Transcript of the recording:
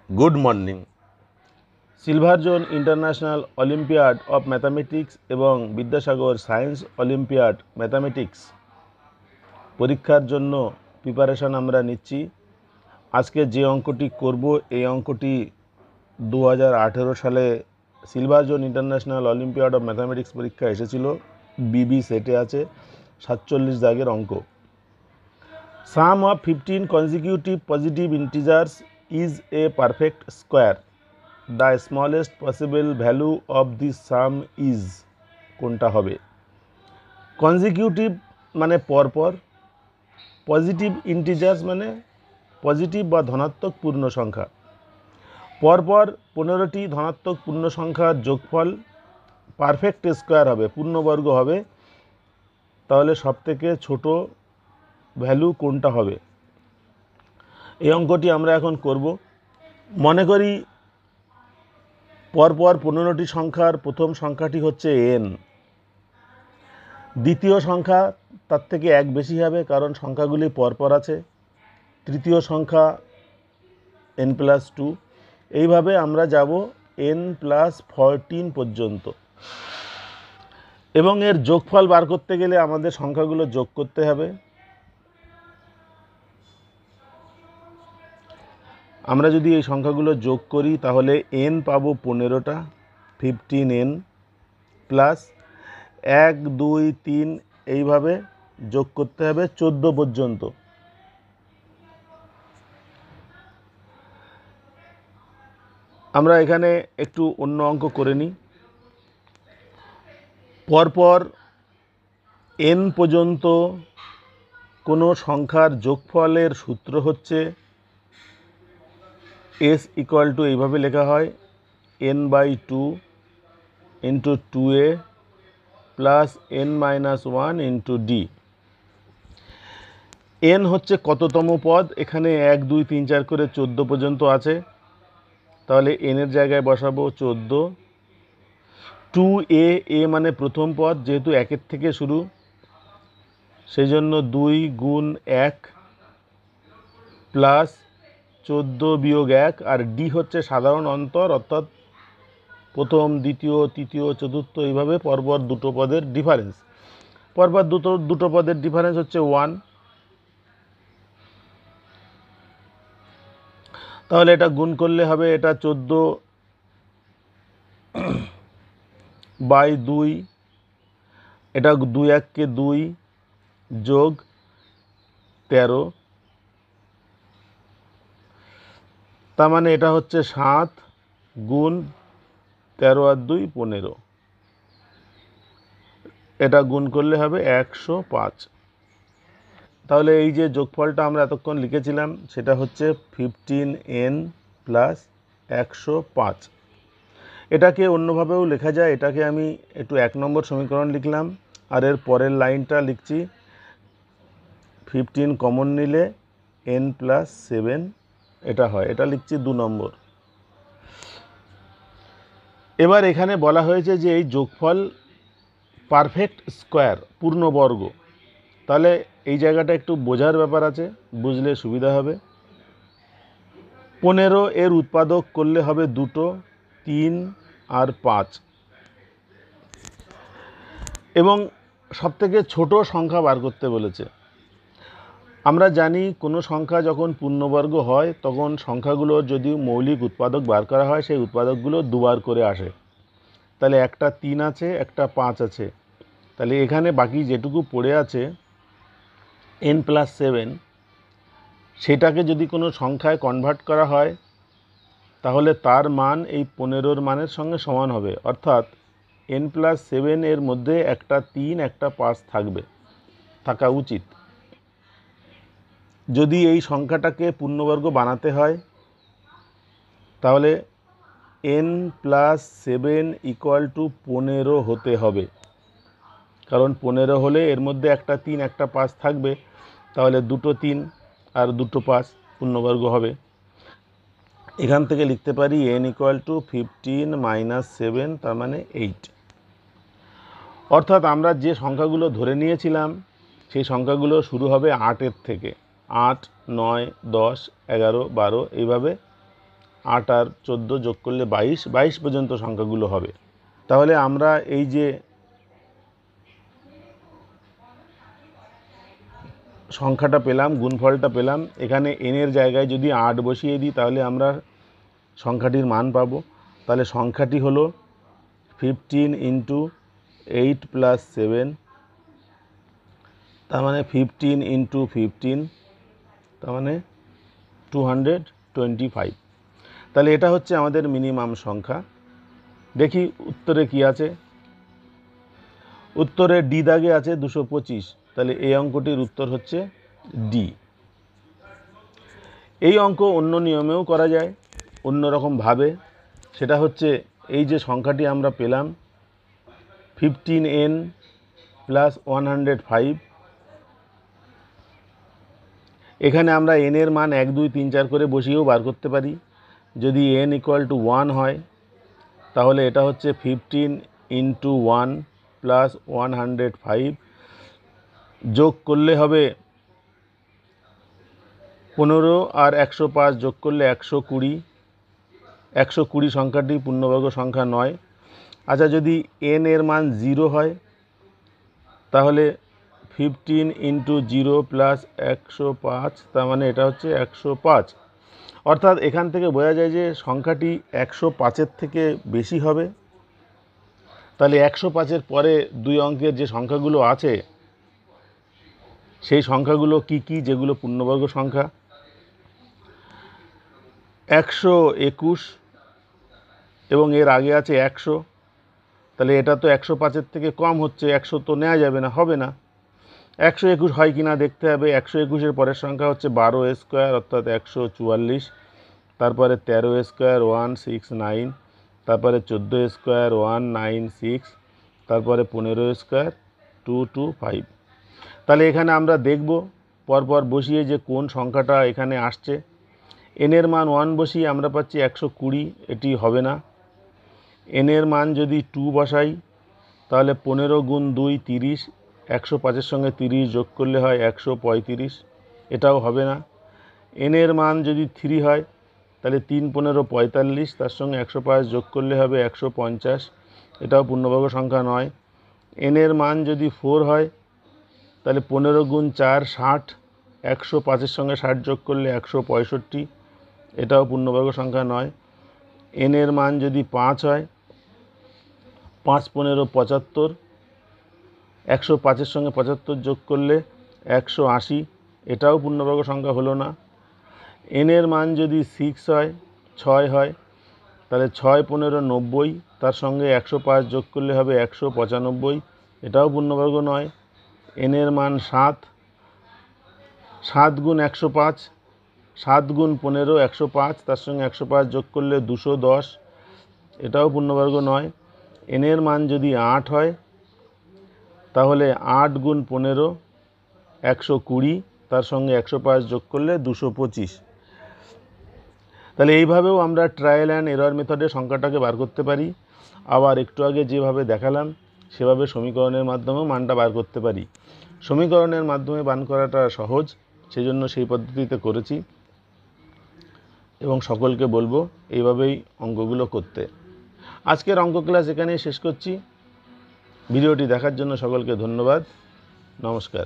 Good morning. Silver zone international olympiad of mathematics एवं Vidyasagar science olympiad mathematics परीक्षार जन्य preparation आमरा निচ্ছি। आजके जे अंकटी करब এই अंकटी 2018 साले silver zone international olympiad of mathematics परीक्षा एसेছিল। बीबी सेटे आछे 47 दागेर अंक। Sum of 15 consecutive positive integers is a perfect square. The smallest possible value of this sum is কোনটা হবে? Consecutive মানে পরপর, পজিটিভ ইন্টিজার্স মানে পজিটিভ বা ধনাত্মক পূর্ণ সংখ্যা। পরপর 15টি ধনাত্মক পূর্ণ সংখ্যার যোগফল পারফেক্ট স্কোয়ার হবে, পূর্ণবর্গ হবে। তাহলে সবথেকে ছোট ভ্যালু কোনটা হবে? এই অঙ্কটি আমরা এখন করব। মনে করি পরপর 15টি সংখ্যার প্রথম সংখ্যাটি হচ্ছে n, দ্বিতীয় সংখ্যা তার থেকে এক বেশি হবে কারণ সংখ্যাগুলি পরপর আছে, তৃতীয় সংখ্যা n+2, এইভাবে আমরা যাব n+14 পর্যন্ত। এবং এর যোগফল বার করতে গেলে আমাদের সংখ্যাগুলো যোগ করতে হবে। আমরা যদি এই সংখ্যাগুলো যোগ করি তাহলে n পাবো 15টা, 15n প্লাস 1 2 3 এইভাবে যোগ করতে হবে 14 পর্যন্ত। আমরা এখানে একটু অন্য অঙ্ক করে নিই। পরপর n পর্যন্ত কোনো সংখ্যার যোগফলের সূত্র হচ্ছে s ইকুয়াল টু এইভাবে লেখা হয় n/2 into 2a plus n-1 into d। n হচ্ছে কততম পদ? এখানে 1 2 3 4 করে 14 পর্যন্ত আছে, তাহলে n এর জায়গায় বসাবো 14। 2a, a মানে প্রথম পদ, যেহেতু 1 থেকে শুরু সেই জন্য 2 গুণ 1 প্লাস 14 বিয়োগ 1, আর ডি হচ্ছে সাধারণ অন্তর, অর্থাৎ প্রথম দ্বিতীয় তৃতীয় চতুর্থ এইভাবে পরপর দুটো পদের ডিফারেন্স। পরপর দুটো পদের ডিফারেন্স হচ্ছে 1। তাহলে এটা গুণ করলে হবে এটা 14/2, এটা 2 1 কে 2 যোগ 13, তার মানে এটা হচ্ছে 7 গুণ 13 আর 2 15, এটা গুণ করলে হবে 105। তাহলে এই যে যোগফলটা আমরা এতক্ষণ লিখেছিলাম সেটা হচ্ছে 15n প্লাস 105। এটাকে অন্যভাবেও লেখা যায়, এটাকে আমি একটু 1 নম্বর সমীকরণ লিখলাম, আর এর পরের লাইনটা লিখছি 15 কমন নিলে n+7 এটা হয়, এটা লিখছি 2 নম্বর। এবার এখানে বলা হয়েছে যে এই যোগফল পারফেক্ট স্কোয়ার, পূর্ণবর্গ। তাহলে এই জায়গাটা একটু বোঝার ব্যাপার আছে, বুঝলে সুবিধা হবে। 15 এর উৎপাদক করলে হবে দুটো, 3 আর 5, এবং সবথেকে ছোট সংখ্যা বার করতে বলেছে। আমরা জানি কোনো সংখ্যা যখন পূর্ণবর্গ হয় তখন সংখ্যাগুলোর যদি মৌলিক উৎপাদক বার করা হয় সেই উৎপাদকগুলো দুবার করে আসে। তাহলে একটা 3 আছে, একটা 5 আছে, তাহলে এখানে বাকি যেটুকু পড়ে আছে n+7, সেটাকে যদি কোনো সংখ্যায় কনভার্ট করা হয় তাহলে তার মান এই 15 মানের সঙ্গে সমান হবে, অর্থাৎ n+7 এর মধ্যে একটা 3 একটা 5 থাকা উচিত। যদি এই সংখ্যাটাকে পূর্ণবর্গ বানাতে হয় তাহলে n+7 ইকুয়াল টু 15 হতে হবে, কারণ 15 হলে এর মধ্যে একটা 3 একটা 5 থাকবে, তাহলে দুটো 3 আর দুটো 5 পূর্ণবর্গ হবে। এখান থেকে লিখতে পারি n ইকুয়াল টু 15 - 7, তার মানে 8। অর্থাৎ আমরা যে সংখ্যাগুলো ধরে নিয়েছিলাম সেই সংখ্যাগুলো শুরু হবে 8 এর থেকে, 8 9 10 11 12 এইভাবে 8 আর 14 যোগ করলে 22 পর্যন্ত সংখ্যাগুলো হবে। তাহলে আমরা এই যে সংখ্যাটা পেলাম, গুণফলটা পেলাম, এখানে n এর জায়গায় যদি 8 বসিয়ে দিই তাহলে আমরা সংখ্যাটির মান পাবো। তাহলে সংখ্যাটি হলো 15 × 8 + 7, তার মানে 15 × 15, তার মানে 225। তাহলে এটা হচ্ছে আমাদের মিনিমাম সংখ্যা। দেখি উত্তরে কি আছে। উত্তরে ডি দাগে আছে 225। তাহলে এই অঙ্কটির উত্তর হচ্ছে ডি। এই অঙ্ক অন্য নিয়মেও করা যায়, অন্যরকমভাবে। সেটা হচ্ছে এই যে সংখ্যাটি আমরা পেলাম 15n + 105, এখানে আমরা n এর মান 1 2 3 4 করে বসিয়েও বার করতে পারি। যদি n = 1 হয় তাহলে এটা হচ্ছে 15 × 1 + 105, যোগ করলে হবে 15 আর 105 যোগ করলে 120। 120 সংখ্যাটি পূর্ণবর্গ সংখ্যা নয়। আচ্ছা, যদি n এর মান 0 হয় তাহলে 15 × 0 + 105, তার মানে এটা হচ্ছে 105। অর্থাৎ এখান থেকে বোঝা যায় যে সংখ্যাটি 105-এর থেকে বেশি হবে। তাহলে 105-এর পরে 2 অঙ্কের যে সংখ্যাগুলো আছে সেই সংখ্যাগুলো কি কি, যেগুলো পূর্ণবর্গ সংখ্যা? 121 এবং এর আগে আছে 100। তাহলে এটা তো 105-এর থেকে কম হচ্ছে, 100 তো নেওয়া যাবে না, হবে না। 121 হয় কি না দেখতে হবে। 121-এর পরের সংখ্যা হচ্ছে 12² অর্থাৎ 144, তারপরে 13² 169, তারপরে 14² 196, তারপরে 15² 225। তাহলে এখানে আমরা দেখব পরপর বসিয়ে যে কোন সংখ্যাটা এখানে আসছে। n এর মান 1 বসিয়ে আমরা পাচ্ছি 120, এটি হবে না। n এর মান যদি 2 বসাই তাহলে 15 × 2 30, 105-এর সঙ্গে 30 যোগ করলে হয় 135, এটাও হবে না। n এর মান যদি 3 হয় তাহলে 3 15 45, তার সঙ্গে 105 যোগ করলে হবে 150, এটাও পূর্ণবর্গ সংখ্যা নয়। n এর মান যদি 4 হয় তাহলে 15 × 4 60, 105-এর সঙ্গে 60 যোগ করলে 165, এটাও পূর্ণবর্গ সংখ্যা নয়। n এর মান যদি 5 হয়, 5 15 75, 105-এর সঙ্গে 75 যোগ করলে 180, এটাও পূর্ণবর্গ সংখ্যা হলো না। n এর মান যদি 6 হয়, 6 হয়, তাহলে 6 15 90, তার সঙ্গে 105 যোগ করলে হবে 195, এটাও পূর্ণবর্গ নয়। n এর মান 7, 7 × 105, 7 × 15 105, তার সঙ্গে 105 যোগ করলে 210, এটাও পূর্ণবর্গ নয়। n এর মান যদি 8 হয় তাহলে 8 × 15 120, তার সঙ্গে 105 যোগ করলে 225। তাহলে এইভাবেও আমরা ট্রায়াল অ্যান্ড এরর মেথডে সংখ্যাটাকে বার করতে পারি। আবার একটু আগে যেভাবে দেখালাম সেভাবে সমীকরণের মাধ্যমেও মানটা বার করতে পারি। সমীকরণের মাধ্যমে বার করাটা সহজ, সেজন্য সেই পদ্ধতিতে করেছি এবং সকলকে বলবো এইভাবেই অঙ্কগুলো করতে। আজকের অঙ্ক ক্লাস এখানেই শেষ করছি। ভিডিওটি দেখার জন্য সকলকে ধন্যবাদ। নমস্কার।